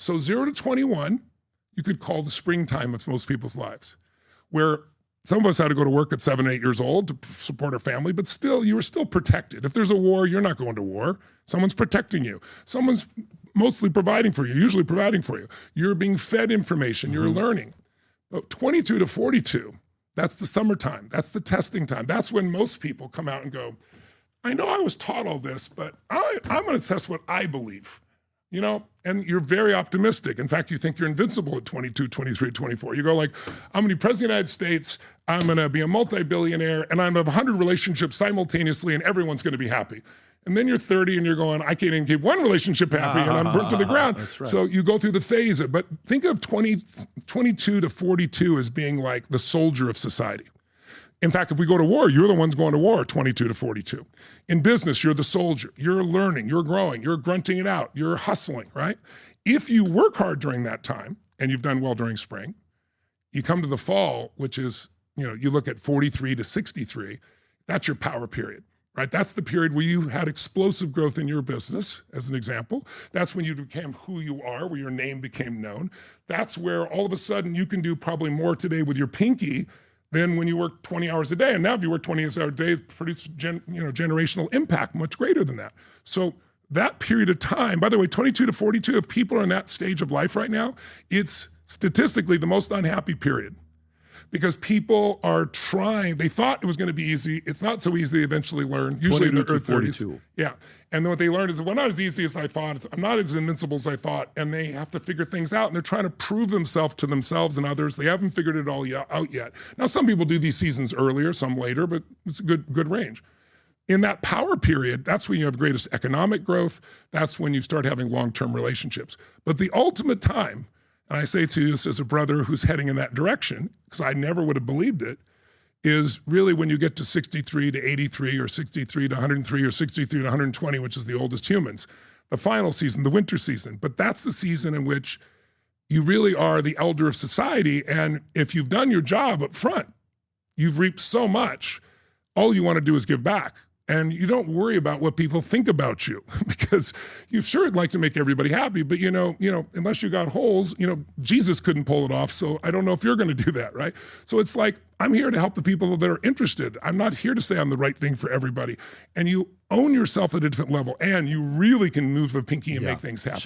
So 0 to 21, you could call the springtime of most people's lives, where some of us had to go to work at 7, 8 years old to support our family, but still, you were still protected. If there's a war, you're not going to war. Someone's protecting you. Someone's mostly providing for you, usually providing for you. You're being fed information, you're learning. But 22 to 42, that's the summertime. That's the testing time. That's when most people come out and go, I know I was taught all this, but I'm going to test what I believe. You know, and you're very optimistic. In fact, you think you're invincible at 22, 23, 24. You go like, I'm gonna be president of the United States, I'm gonna be a multi-billionaire, and I'm gonna have 100 relationships simultaneously, and everyone's gonna be happy. And then you're 30 and you're going, I can't even keep one relationship happy, and I'm burnt to the ground. That's right. So you go through the phase, but think of 22 to 42 as being like the soldier of society. In fact, if we go to war, you're the ones going to war, 22 to 42. In business, you're the soldier. You're learning, you're growing, you're grunting it out, you're hustling, right? If you work hard during that time, and you've done well during spring, you come to the fall, which is, you know, you look at 43 to 63, that's your power period, right? That's the period where you had explosive growth in your business, as an example. That's when you became who you are, where your name became known. That's where all of a sudden you can do probably more today with your pinky than when you work 20 hours a day. And now if you work 20 hours a day, it produces generational impact much greater than that. So that period of time, by the way, 22 to 42, if people are in that stage of life right now, it's statistically the most unhappy period. Because people are trying, they thought it was gonna be easy. It's not so easy, they eventually learn, usually in their early 30s. Yeah, and then what they learned is, well, not as easy as I thought, I'm not as invincible as I thought, and they have to figure things out, and they're trying to prove themselves to themselves and others. They haven't figured it all out yet. Now, some people do these seasons earlier, some later, but it's a good range. In that power period, that's when you have greatest economic growth, that's when you start having long-term relationships. But the ultimate time, and I say to you this as a brother who's heading in that direction, because I never would have believed it, is really when you get to 63 to 83 or 63 to 103 or 63 to 120, which is the oldest humans, the final season, the winter season. But that's the season in which you really are the elder of society. And if you've done your job up front, you've reaped so much, all you want to do is give back. And you don't worry about what people think about you because you sure would like to make everybody happy, but you know, unless you got holes, Jesus couldn't pull it off. So I don't know if you're going to do that, right? So it's like, I'm here to help the people that are interested. I'm not here to say I'm the right thing for everybody. And you own yourself at a different level and you really can move a pinky and make things happen.